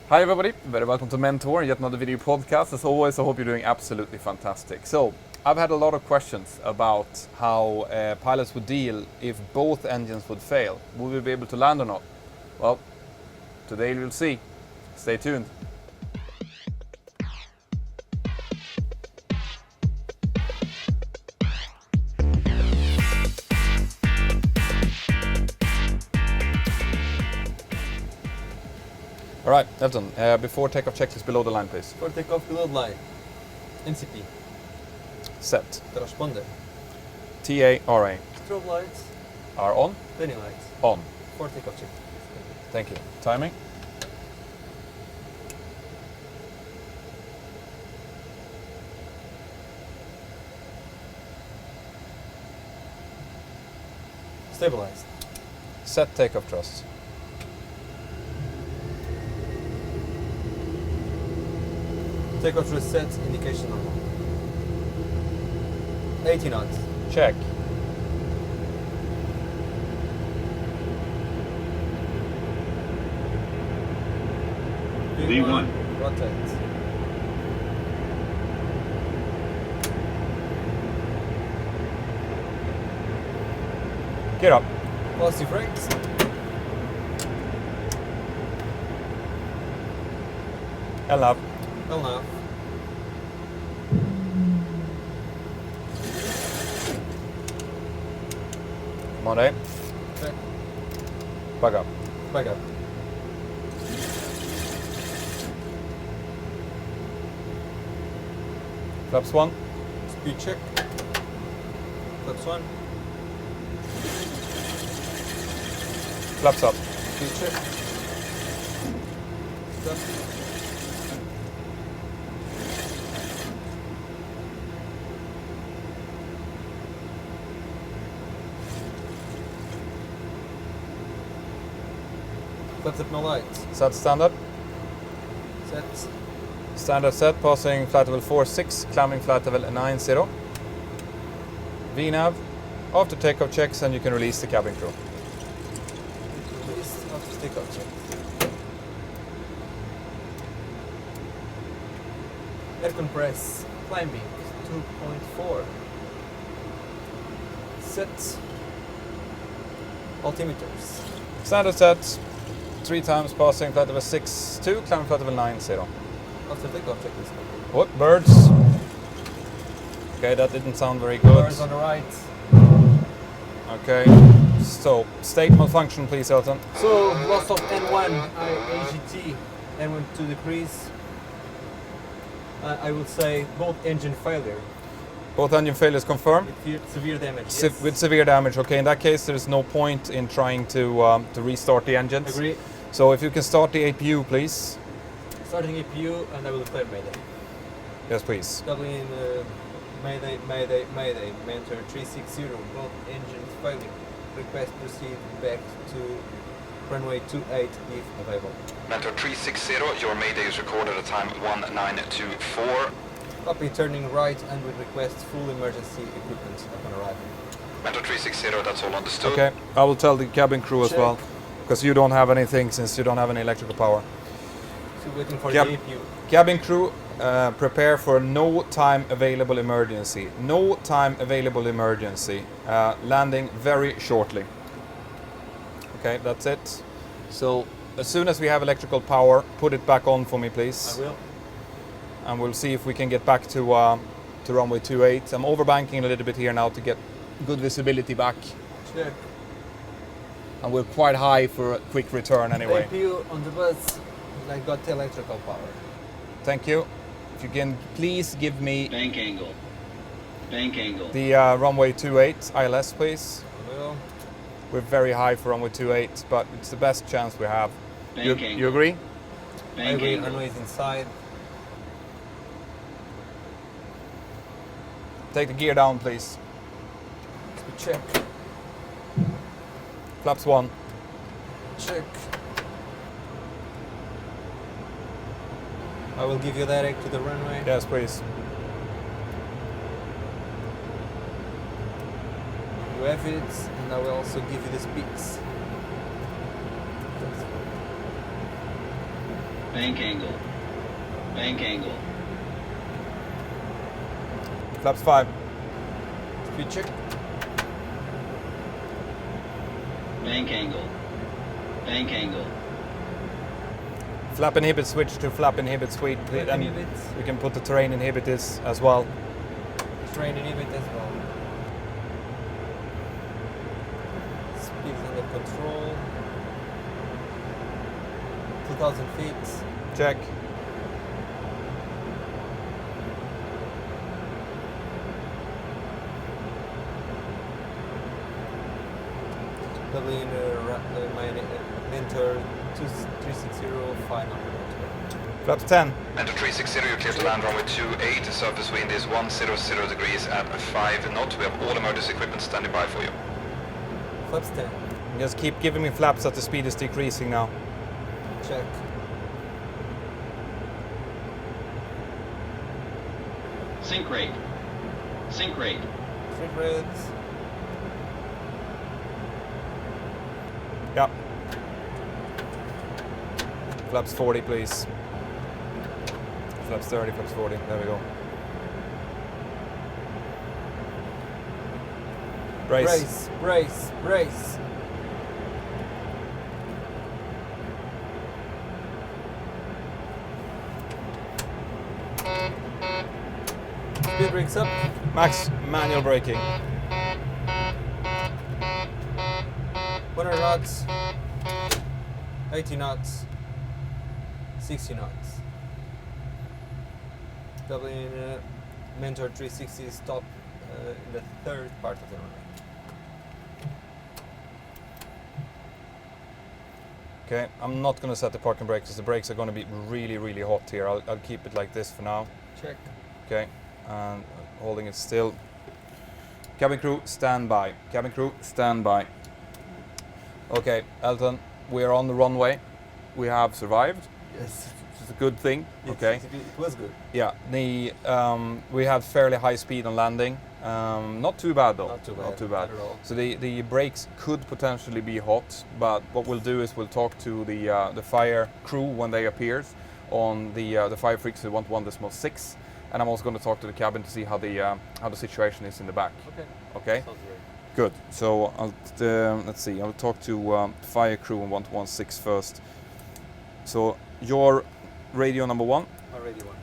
Hi everybody, very welcome to Mentour, yet another video podcast. As always, I hope you're doing absolutely fantastic. So, I've had a lot of questions about how pilots would deal if both engines would fail. Will we be able to land or not? Well, today you'll see. Stay tuned. All right, Elton, before takeoff checklist below the line, please. For takeoff below the line. NCP. Set. Transponder. TARA. Strobe lights. Are on. Landing lights. On. For takeoff check. Thank you. Timing. Stabilized. Set takeoff thrust. Takeoff thrust set. Indication normal. 80 knots. Check. V1. Rotate. Get up. Positive brakes. LNAV. Well now. Come on, eh? Check. Back up. Back up. Flaps 1. Speed check. Flaps 1. Flaps up. Speed check. Flaps. Flaps up no lights. Set standard. Set. Standard set, passing flight level 46, climbing flight level 90. VNAV. After takeoff checks, and you can release the cabin crew. Release after takeoff check. Air compress. Climbing. 2.4. Set. Altimeters. Standard set, 3 times passing flight level 62, climbing flight level 90. After takeoff check is complete. What? Birds? Okay, that didn't sound very good. Birds on the right. Okay, so state malfunction, please, Elton. So, loss of N1 AGT, N1 to decrease. I would say both engine failure Both engine failures confirmed. with severe damage. Yes. With severe damage. Okay, in that case, there is no point in trying to restart the engines. Agree. So if you can start the APU, please. Starting APU and I will declare Mayday. Yes, please. Dublin, Mayday, Mayday, Mayday. Mentor 360, both engines failing. Request proceed back to runway 28 if available. Mentor 360, your mayday is recorded at time 1924. Copy, turning right and will request full emergency equipment upon arrival. Mentor 360, that's all understood. Okay, I will tell the cabin crew as Check. well, because you don't have anything since you don't have any electrical power. So waiting for Cab- the APU. Cabin crew, prepare for no time available emergency. No time available emergency. Landing very shortly. Okay, that's it. So as soon as we have electrical power, put it back on for me, please. I will. And we'll see if we can get back to runway 28. I'm overbanking a little bit here now to get good visibility back. Check. And we're quite high for a quick return anyway. APU on the bus. I got the electrical power. Thank you. If you can please give me Bank angle. Bank angle. the runway 28 ILS, please. I will. We're very high for runway 28, but it's the best chance we have. Bank angle. You agree? I Bank agree. angle. Runway is inside. Take the gear down, please. Speed check. Flaps 1. Check. I will give you direct to the runway. Yes, please. You have it, and I will also give you the speeds. Bank angle. Bank angle. Flaps 5. Speed check. Bank angle. Bank angle. Flap inhibit switch to flap inhibit suite. Flap And inhibit. we can put the terrain inhibitors as well. Train inhibit as well. Speed is under control. 2,000 feet. Check. Mentor 360 500. Flaps 10. Mentor 360, you're clear to land runway 28. The surface wind is 100 degrees at 5 knots. We have all emergency equipment standing by for you. Flaps 10. Just keep giving me flaps as the speed is decreasing now. Check. Sync rate. Sync rate. Three reds. Yeah. Flaps 40, please. Flaps 30, flaps 40. There we go. Brace. Brace. Brace. Brace. Speed brakes up. Max manual braking. 100 knots. 80 knots. 60 knots. Dublin Mentor 360 stop in the third part of the runway. Okay, I'm not going to set the parking brake because the brakes are going to be really, really hot here. I'll keep it like this for now. Check. Okay, and holding it still. Cabin crew, stand by. Cabin crew, stand by. Okay, Elton, we are on the runway. We have survived. Yes. It's a good thing. Okay. It was good. Yeah, we had fairly high speed on landing. Not too bad though. Not too bad. Not too bad. Not at all. So the brakes could potentially be hot, but what we'll do is we'll talk to the fire crew when they appear on the fire frequency 1.1.6, and I'm also going to talk to the cabin to see how the situation is in the back. Okay. Okay. Sounds great. Good. So let's see. I'll talk to fire crew on 1.1.6 first. So your radio number 1. Already one.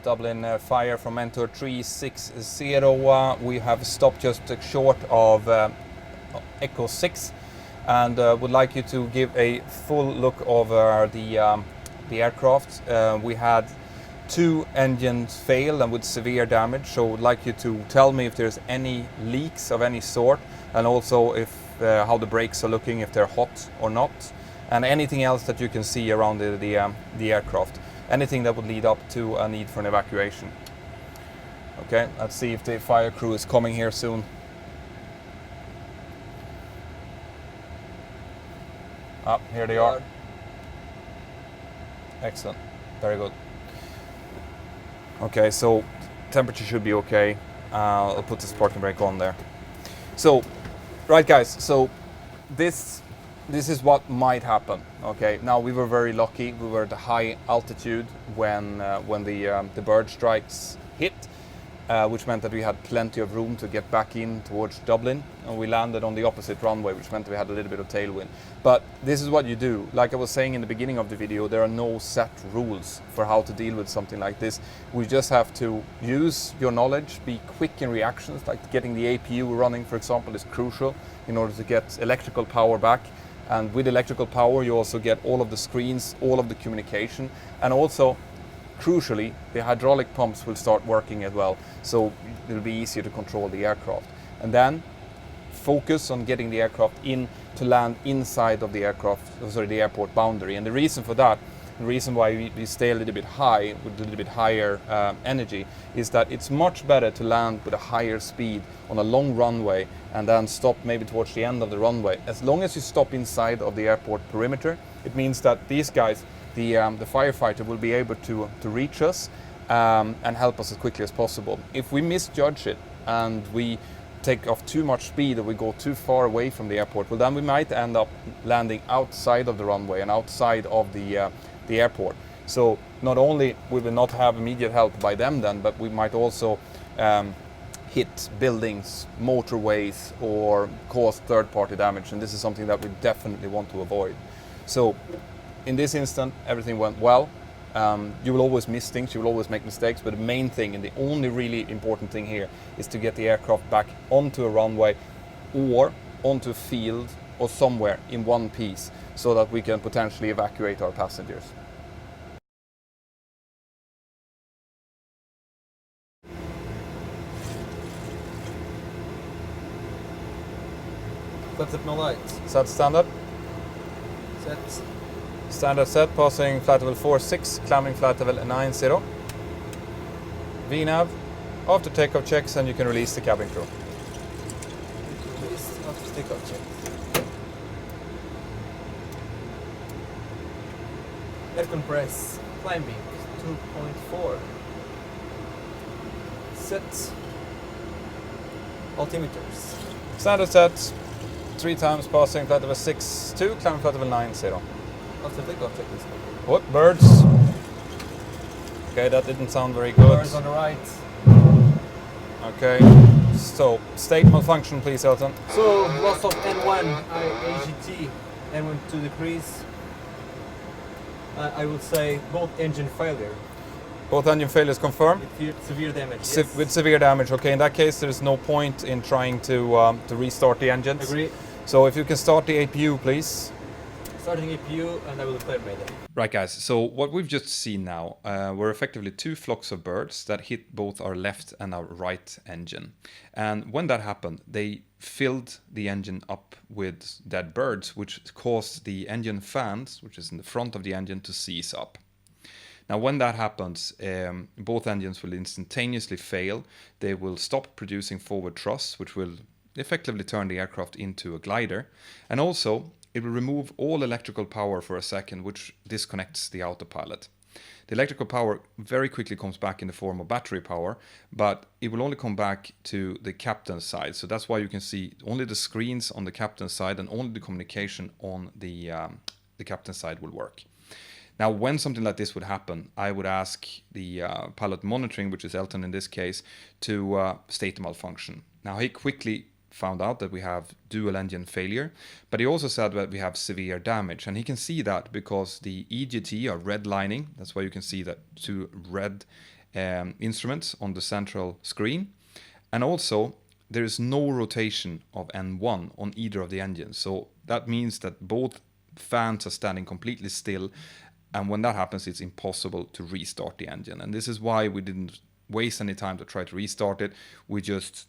Dublin fire from Mentor 360. We have stopped just short of Echo 6, and would like you to give a full look over the aircraft. We had 2 engines fail and with severe damage, so would like you to tell me if there's any leaks of any sort, and also if how the brakes are looking, if they're hot or not, and anything else that you can see around the aircraft. Anything that would lead up to a need for an evacuation. Okay, let's see if the fire crew is coming here soon. Ah, here they are. Excellent, very good. Okay, so temperature should be okay. I'll put this parking brake on there. So, right guys, so this is what might happen. Okay, now we were very lucky. We were at a high altitude when the bird strikes hit, which meant that we had plenty of room to get back in towards Dublin, and we landed on the opposite runway, which meant we had a little bit of tailwind. But this is what you do. Like I was saying in the beginning of the video, there are no set rules for how to deal with something like this. We just have to use your knowledge, be quick in reactions, like getting the APU running, for example, is crucial in order to get electrical power back. And with electrical power, you also get all of the screens, all of the communication, and also, crucially, the hydraulic pumps will start working as well, so it'll be easier to control the aircraft. And then focus on getting the aircraft in to land inside of the airport boundary. And the reason for that, the reason why we stay a little bit high with a little bit higher energy, is that it's much better to land with a higher speed on a long runway and then stop maybe towards the end of the runway. As long as you stop inside of the airport perimeter, it means that these guys, the firefighter, will be able to reach us and help us as quickly as possible. If we misjudge it and we take off too much speed or we go too far away from the airport, well then we might end up landing outside of the runway and outside of the airport. So not only we will not have immediate help by them then, but we might also hit buildings, motorways, or cause third-party damage, and this is something that we definitely want to avoid. So in this instant, everything went well. You will always miss things, you will always make mistakes, but the main thing and the only really important thing here is to get the aircraft back onto a runway or onto a field or somewhere in one piece so that we can potentially evacuate our passengers. Flaps up no lights. Set standard. Set. Standard set, passing flight level 46, climbing flight level 90. VNAV. After takeoff checks, and you can release the cabin crew. Release after takeoff check. Air compress. Climbing 2.4. Set. Altimeters. Standard set, 3 times passing flight level 62, climbing flight level 90. After takeoff check this. What? Birds? Okay, that didn't sound very good. Birds on the right. Okay, so state malfunction please, Elton. So loss of N1 AGT, N1 to decrease. I would say both engine failure. Both engine failures confirmed? With severe damage. Yes. With severe damage, okay. In that case, there is no point in trying to restart the engines. Agree. So if you can start the APU, please. Starting APU, and I will declare Mayday. Right, guys. So what we've just seen now were effectively 2 flocks of birds that hit both our left and our right engine. And when that happened, they filled the engine up with dead birds, which caused the engine fans, which is in the front of the engine, to seize up. Now, when that happens, both engines will instantaneously fail. They will stop producing forward thrust, which will effectively turn the aircraft into a glider. And also, it will remove all electrical power for a second, which disconnects the autopilot. The electrical power very quickly comes back in the form of battery power, but it will only come back to the captain's side. So that's why you can see only the screens on the captain's side and only the communication on the captain's side will work. Now, when something like this would happen, I would ask the pilot monitoring, which is Elton in this case, to state the malfunction. Now, he quickly found out that we have dual engine failure, but he also said that we have severe damage. And he can see that because the EGT are redlining. That's why you can see that 2 red instruments on the central screen. And also, there is no rotation of N1 on either of the engines. So that means that both fans are standing completely still. And when that happens, it's impossible to restart the engine. And this is why we didn't waste any time to try to restart it. We just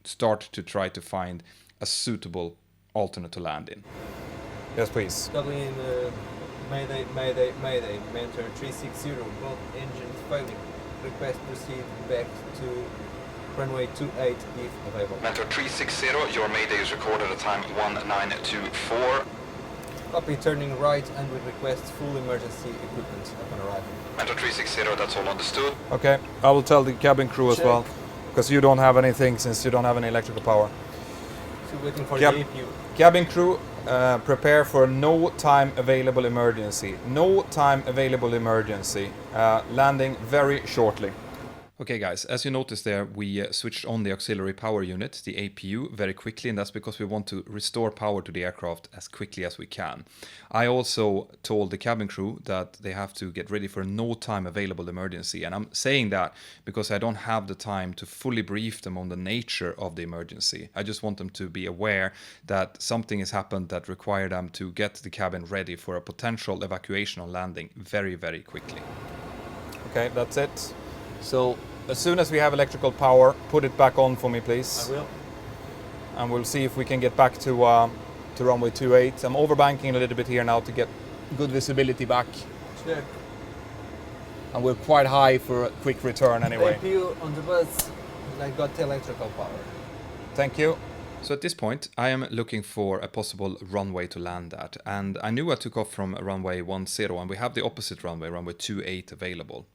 start to try to find a suitable alternate to land in. Yes, please. Calling in Mayday, Mayday, Mayday. Mentor 360, both engines failing. Request proceed back to runway 28 if available. Mentor 360, your Mayday is recorded at time 1924. Copy, turning right and will request full emergency equipment upon arrival. Mentor 360, that's all understood. Okay, I will tell the cabin crew as well, because you don't have anything since you don't have any electrical power. So waiting for the APU. Cabin crew, prepare for no time available emergency. No time available emergency. Landing very shortly. Okay guys, as you noticed there, we switched on the auxiliary power unit, the APU, very quickly, and that's because we want to restore power to the aircraft as quickly as we can. I also told the cabin crew that they have to get ready for no time available emergency, and I'm saying that because I don't have the time to fully brief them on the nature of the emergency. I just want them to be aware that something has happened that required them to get the cabin ready for a potential evacuation on landing very, very quickly. Okay, that's it. So as soon as we have electrical power, put it back on for me, please. I will. And we'll see if we can get back to runway 28. I'm overbanking a little bit here now to get good visibility back. Check. And we're quite high for a quick return anyway. APU on the bus. I got the electrical power. Thank you. So at this point, I am looking for a possible runway to land at, and I knew I took off from runway 10 and we have the opposite runway, runway 28 available.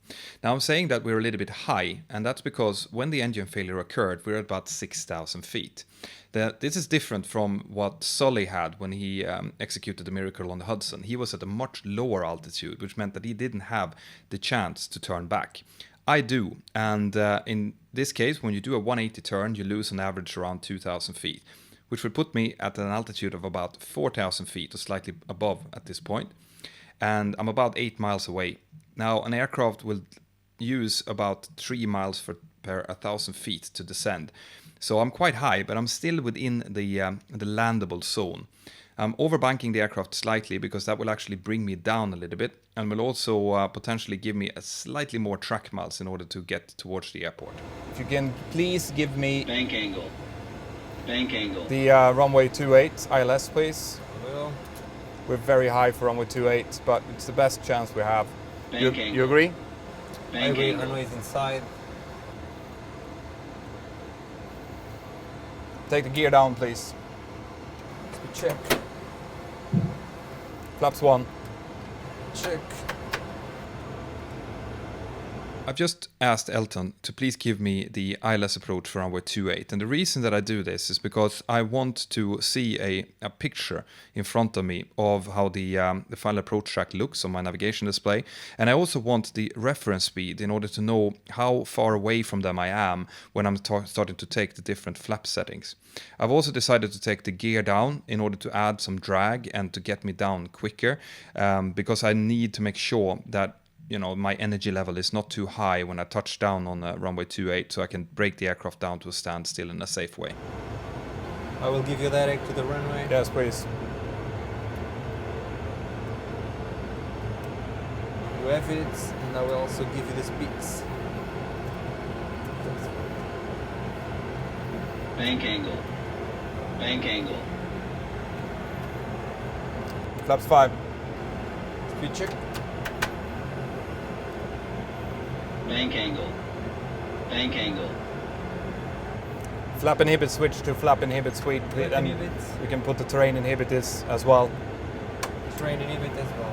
Now I'm saying that we're a little bit high, and that's because when the engine failure occurred, we're at about 6,000 feet. This is different from what Sully had when he executed the miracle on the Hudson. He was at a much lower altitude, which meant that he didn't have the chance to turn back. I do, and in this case, when you do a 180 turn, you lose on average around 2,000 feet, which would put me at an altitude of about 4,000 feet or slightly above at this point, and I'm about 8 miles away. Now, an aircraft will use about 3 miles per 1,000 feet to descend, so I'm quite high, but I'm still within the landable zone. I'm overbanking the aircraft slightly because that will actually bring me down a little bit and will also potentially give me a slightly more track miles in order to get towards the airport. If you can please give me Bank angle. Bank angle. the runway 28 ILS, please. Well, We're very high for runway 28, but it's the best chance we have. Bank angle. You agree? Bank highway angle. runway is inside. Take the gear down, please. Check. Flaps 1. Check. I've just asked Elton to please give me the ILS approach for runway 28, and the reason that I do this is because I want to see a picture in front of me of how the final approach track looks on my navigation display, and I also want the reference speed in order to know how far away from them I am when I'm starting to take the different flap settings. I've also decided to take the gear down in order to add some drag and to get me down quicker, because I need to make sure that my energy level is not too high when I touch down on runway 28, so I can break the aircraft down to a standstill in a safe way. I will give you direct to the runway. Yes, please. You have it, and I will also give you the speeds. Bank angle. Bank angle. Flaps 5. Speed check. Bank angle. Bank angle. Flap inhibit switch to flap inhibit suite, Flap and inhibit. you can put the terrain inhibitors as well. Train inhibit as well.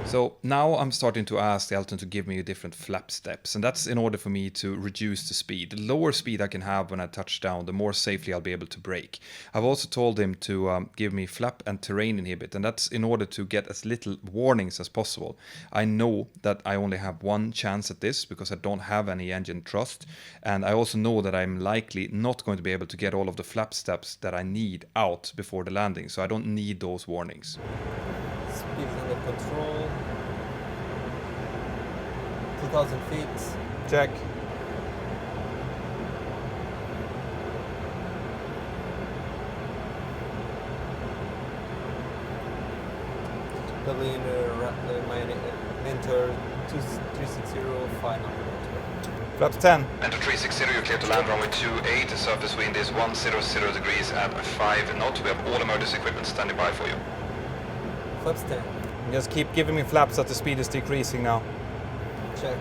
So now I'm starting to ask Elton to give me different flap steps, and that's in order for me to reduce the speed. The lower speed I can have when I touch down, the more safely I'll be able to brake. I've also told him to give me flap and terrain inhibit, and that's in order to get as little warnings as possible. I know that I only have one chance at this because I don't have any engine thrust, and I also know that I'm likely not going to be able to get all of the flap steps that I need out before the landing, so I don't need those warnings. Speed is under control. 2,000 feet. Check. W in my Mentour 2360 final. Flaps 10. Mentour 360, you're clear to land runway 28. The surface wind is 100 degrees at 5 knots. We have all emergency equipment standing by for you. Flaps 10. Just keep giving me flaps as the speed is decreasing now. Check.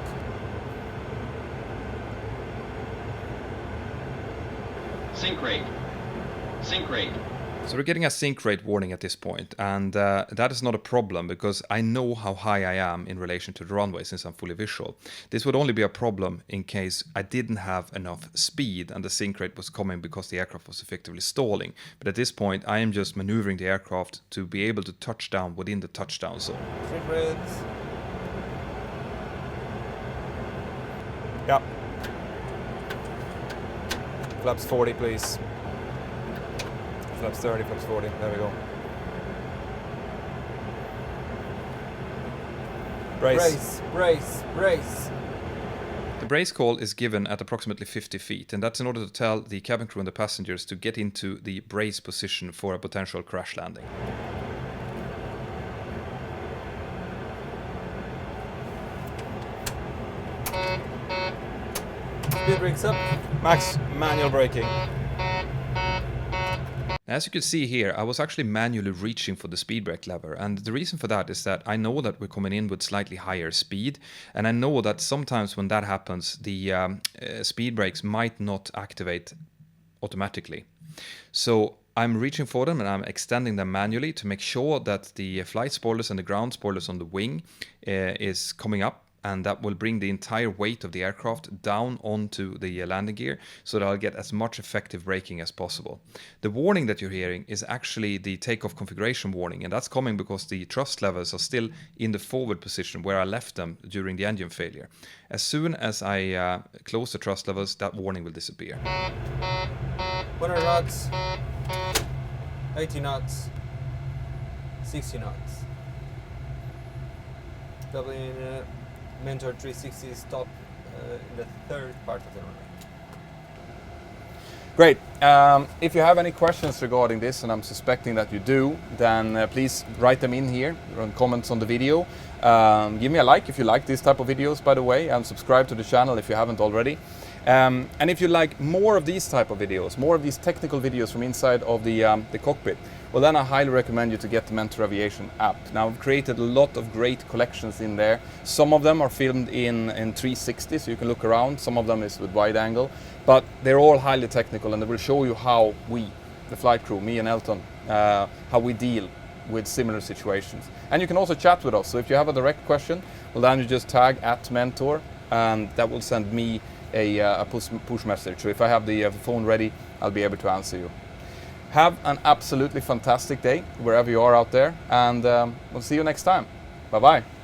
Sink rate. Sink rate. So we're getting a sink rate warning at this point, and that is not a problem because I know how high I am in relation to the runway since I'm fully visual. This would only be a problem in case I didn't have enough speed and the sink rate was coming because the aircraft was effectively stalling. But at this point, I am just maneuvering the aircraft to be able to touch down within the touchdown zone. Three grids. Yeah. Flaps 40, please. Flaps 30, flaps 40. There we go. Brace. Brace, brace, brace. The brace call is given at approximately 50 feet, and that's in order to tell the cabin crew and the passengers to get into the brace position for a potential crash landing. Speed brakes up. Max, manual braking. As you can see here, I was actually manually reaching for the speed brake lever, and the reason for that is that I know that we're coming in with slightly higher speed, and I know that sometimes when that happens, the speed brakes might not activate automatically. So I'm reaching for them and I'm extending them manually to make sure that the flight spoilers and the ground spoilers on the wing is coming up, and that will bring the entire weight of the aircraft down onto the landing gear so that I'll get as much effective braking as possible. The warning that you're hearing is actually the takeoff configuration warning, and that's coming because the thrust levels are still in the forward position where I left them during the engine failure. As soon as I close the thrust levels, that warning will disappear. 100 knots, 80 knots, 60 knots. Dublin Mentour 360 stop in the third part of the runway. Great. If you have any questions regarding this, and I'm suspecting that you do, then please write them in here on comments on the video. Give me a like if you like these type of videos, by the way, and subscribe to the channel if you haven't already. And if you like more of these type of videos, more of these technical videos from inside of the cockpit, well then I highly recommend you to get the Mentour Aviation app. Now I've created a lot of great collections in there. Some of them are filmed in 360, so you can look around. Some of them is with wide angle, but they're all highly technical, and they will show you how we, the flight crew, me and Elton, how we deal with similar situations. And you can also chat with us. So if you have a direct question, well then you just tag @Mentour, and that will send me a push message. So if I have the phone ready, I'll be able to answer you. Have an absolutely fantastic day wherever you are out there, and we'll see you next time. Bye bye.